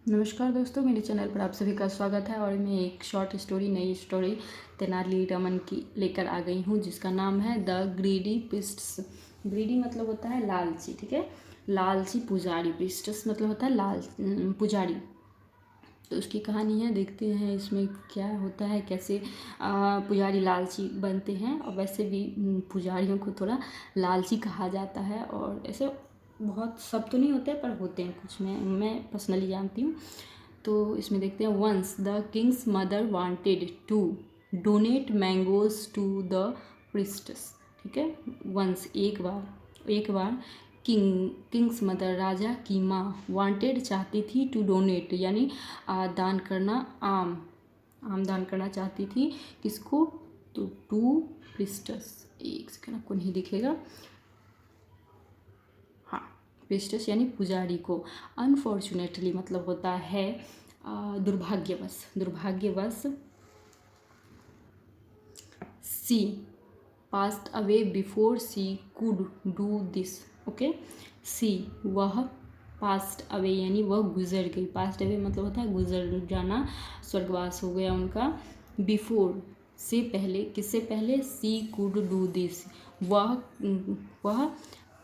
नमस्कार दोस्तों, मेरे चैनल पर आप सभी का स्वागत है। और मैं एक शॉर्ट स्टोरी, नई स्टोरी तेनालीरामन की लेकर आ गई हूँ, जिसका नाम है द ग्रीडी प्रिस्ट्स। ग्रीडी मतलब होता है लालची, ठीक है। लालची पुजारी, प्रिस्ट्स मतलब होता है लाल पुजारी। तो उसकी कहानी है, देखते हैं इसमें क्या होता है, कैसे पुजारी लालची बनते हैं। और वैसे भी पुजारियों को थोड़ा लालची कहा जाता है, और ऐसे बहुत सब तो नहीं होते पर होते हैं कुछ। मैं पर्सनली जानती हूँ। तो इसमें देखते हैं, once the king's mother wanted to donate mangoes to the priests, ठीक है। वंस एक बार किंग्स मदर राजा की माँ वांटेड चाहती थी टू डोनेट यानी दान करना, आम दान करना चाहती थी। किसको? तो टू प्रिस्टस। एक सेकंड, आपको नहीं दिखेगा। हाँ, प्रिस्टस यानी पुजारी को। अनफॉर्चुनेटली मतलब होता है दुर्भाग्यवश she passed away before she could do this. Okay, she वह, पास्ट अवे यानी वह गुजर गई। पास्ट अवे मतलब होता है गुजर जाना, स्वर्गवास हो गया उनका। बिफोर से पहले, किससे पहले? सी कुड डू दिस, वह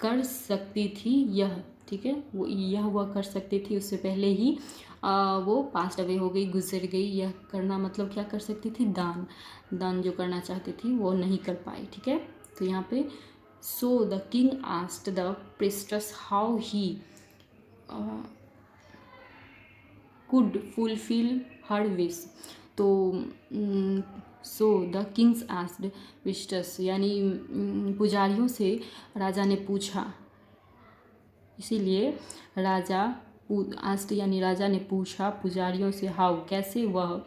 कर सकती थी यह, ठीक है। वह कर सकती थी, उससे पहले ही वो पास्ट अवे हो गई, गुजर गई। यह करना मतलब क्या कर सकती थी? दान जो करना चाहती थी वो नहीं कर पाई, ठीक है। तो यहाँ पे so the king asked the priests how he could fulfil her wish. तो so the kings asked priests यानी पुजारियों से राजा ने पूछा, इसीलिए राजा आस्ट यानी राजा ने पूछा पुजारियों से, हाउ कैसे वह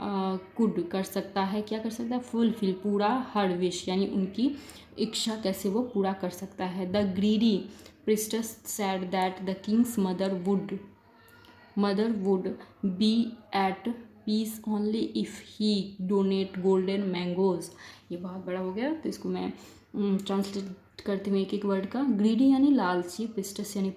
कुड कर सकता है, क्या कर सकता है? फुलफिल पूरा, हर विश यानी उनकी इच्छा कैसे वो पूरा कर सकता है। The greedy priests said that the king's mother would be at peace only if he donate golden mangoes. ये बहुत बड़ा हो गया, तो इसको मैं ट्रांसलेट करती हूँ एक एक वर्ड का। ग्रीडी यानी लालची, प्रिस्टस यानी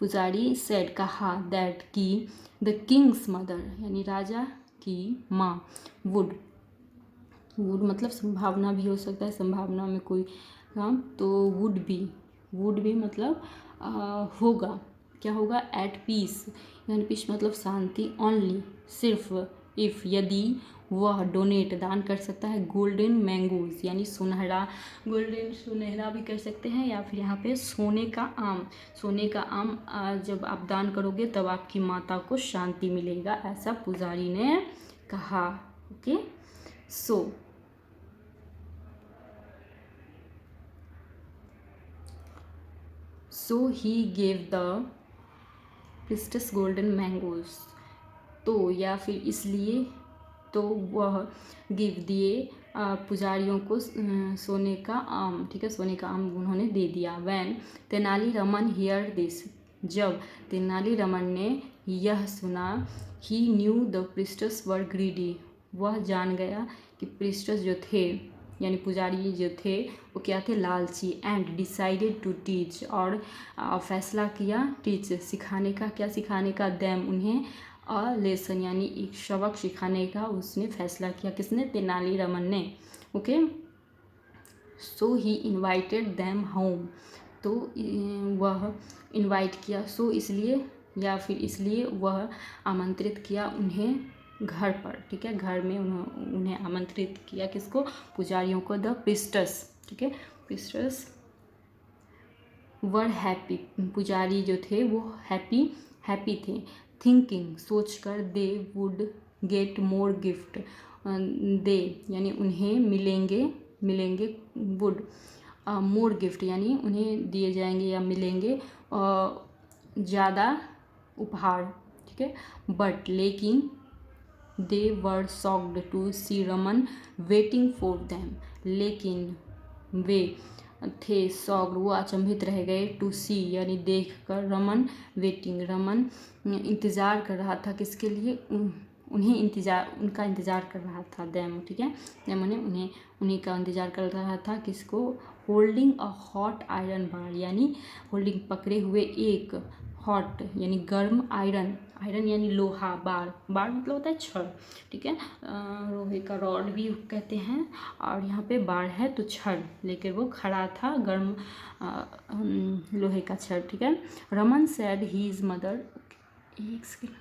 पुजारी, सेड कहा, दैट की द किंग्स मदर यानी राजा की माँ, वुड मतलब संभावना भी हो सकता है, संभावना में कोई काम। तो वुड बी मतलब होगा, क्या होगा? एट पीस यानी पीस मतलब शांति, ओनली सिर्फ, इफ़ यदि वह डोनेट दान कर सकता है, गोल्डन मैंगोज यानी सुनहरा, गोल्डन सुनहरा भी कर सकते हैं, या फिर यहाँ पे सोने का आम जब आप दान करोगे तब आपकी माता को शांति मिलेगा, ऐसा पुजारी ने कहा। Okay, so he gave the priests golden mangoes. तो या फिर इसलिए तो वह गिव दिए पुजारियों को सोने का आम, ठीक है, सोने का आम उन्होंने दे दिया। वैन तेनालीरामन हियर दिस, जब तेनालीरामन ने यह सुना, he knew the priests were greedy, वह जान गया कि प्रिस्टस जो थे यानी पुजारी जो थे वो क्या थे? लालची। एंड डिसाइडेड टू टीच, और फैसला किया, टीच सिखाने का, क्या सिखाने का? दैम उन्हें, लेसन यानी एक सबक सिखाने का उसने फैसला किया। किसने? तेनालीरामन ने। ओके, सो ही इनवाइटेड दैम होम, तो वह इनवाइट किया, सो इसलिए या फिर इसलिए वह आमंत्रित किया उन्हें घर पर, ठीक है। घर में उन्हें आमंत्रित किया, किसको? पुजारियों को। द प्रिस्टस, ठीक है, प्रिस्टस वर हैप्पी, पुजारी जो थे वो हैप्पी थे। थिंकिंग सोचकर, they would get more gift, they यानी उन्हें मिलेंगे वुड मोर गिफ्ट यानी उन्हें दिए जाएंगे या मिलेंगे ज़्यादा उपहार, ठीक है। बट लेकिन they were shocked to see Raman waiting for them, लेकिन वे थे शॉक्ड, वो अचंभित रह गए, टू सी यानी देख कर, रमन वेटिंग, रमन इंतज़ार कर रहा था, किसके लिए? उनका इंतज़ार कर रहा था, दैम, ठीक है। दैम उन्हीं का इंतज़ार कर रहा था, किसको? Holding a hot iron bar यानी होल्डिंग पकड़े हुए एक हॉट यानी गर्म आयरन, आयरन यानी लोहा, बार, बार मतलब होता है छड़, ठीक है। लोहे का रॉड भी कहते हैं, और यहाँ पे बार है तो छड़ लेकर वो खड़ा था, गर्म लोहे का छड़, ठीक है। रमन सैड हीज मदर, एक सेकेंड,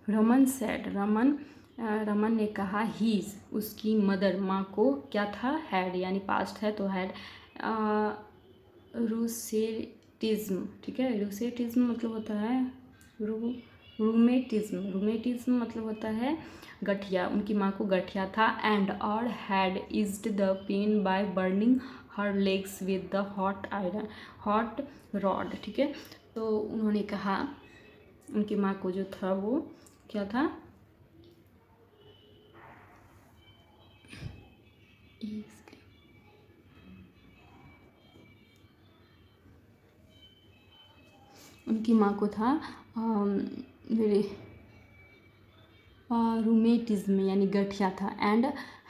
रमन सैड, रमन ने कहा हीज उसकी मदर, माँ को क्या था, हैड यानी पास्ट है तो हैड रूसेटिज्म, ठीक है। रूसेटिज्म मतलब होता है रूमेटिज्म, रूमेटिज्म मतलब होता है गठिया, उनकी माँ को गठिया था। एंड और had eased the pain by burning her legs with the hot iron, hot rod, ठीक है। तो उन्होंने कहा उनकी माँ को जो था वो क्या था, उनकी माँ को था मेरे रूमेटिज्म यानी गठिया था। And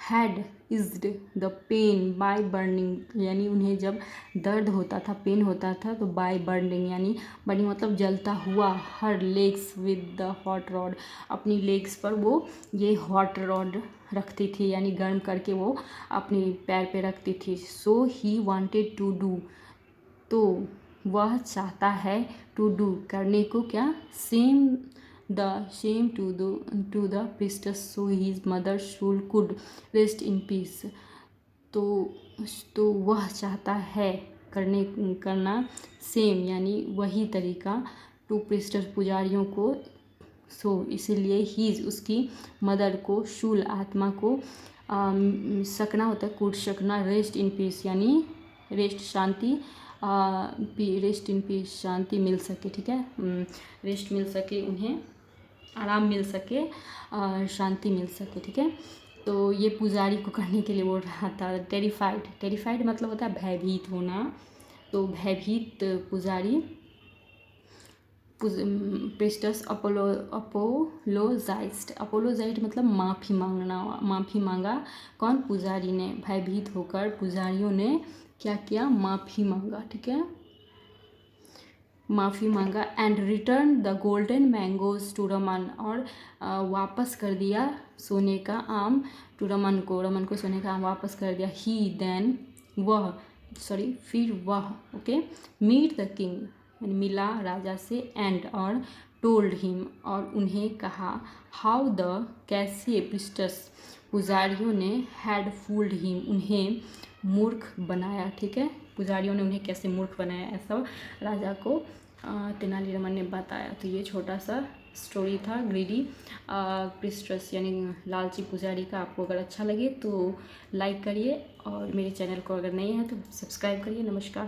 had eased the pain by burning यानी उन्हें जब दर्द होता था, पेन होता था तो बाय बर्निंग यानी बर्निंग मतलब जलता हुआ, हर legs with the hot rod, अपनी लेग्स पर वो ये हॉट रॉड रखती थी यानी गर्म करके वो अपने पैर पे रखती थी। So he wanted to do, तो वह चाहता है, टू डू करने को, क्या, same to the priests so his mother should could rest in peace, तो वह चाहता है करना सेम यानी वही तरीका, टू प्रिस्टस पुजारियों को, सो इसीलिए हीज उसकी मदर को, शूल आत्मा को, सकना होता है कूट सकना, रेस्ट इन पीस यानी रेस्ट शांति, रेस्ट इन पीस शांति मिल सके, ठीक है, रेस्ट मिल सके उन्हें, आराम मिल सके, शांति मिल सके, ठीक है। तो ये पुजारी को करने के लिए बोल रहा था। टेरिफाइड, टेरिफाइड मतलब होता है भयभीत होना, तो भयभीत पुजारी प्रिस्टस अपोलोजाइज्ड, अपोलोजाइज्ड मतलब माफ़ी मांगना, माफ़ी मांगा, कौन, पुजारी ने, भयभीत होकर पुजारियों ने क्या किया, माफ़ी मांगा, ठीक है, माफ़ी मांगा। And return the golden mangoes to Raman, और वापस कर दिया सोने का आम टू रमन को सोने का आम वापस कर दिया। ही देन वह, सॉरी फिर वह, ओके, मीट द किंग यानी मिला राजा से, एंड और टोल्ड हिम और उन्हें कहा, हाउ द कैसे प्रिस्टस पुजारियों ने हैड फूल्ड हिम उन्हें मूर्ख बनाया, ठीक है, पुजारियों ने उन्हें कैसे मूर्ख बनाया, ऐसा राजा को तेनालीरामन ने बताया। तो ये छोटा सा स्टोरी था ग्रीडी प्रिस्टस यानी लालची पुजारी का। आपको अगर अच्छा लगे तो लाइक करिए, और मेरे चैनल को अगर नहीं है तो सब्सक्राइब करिए। नमस्कार।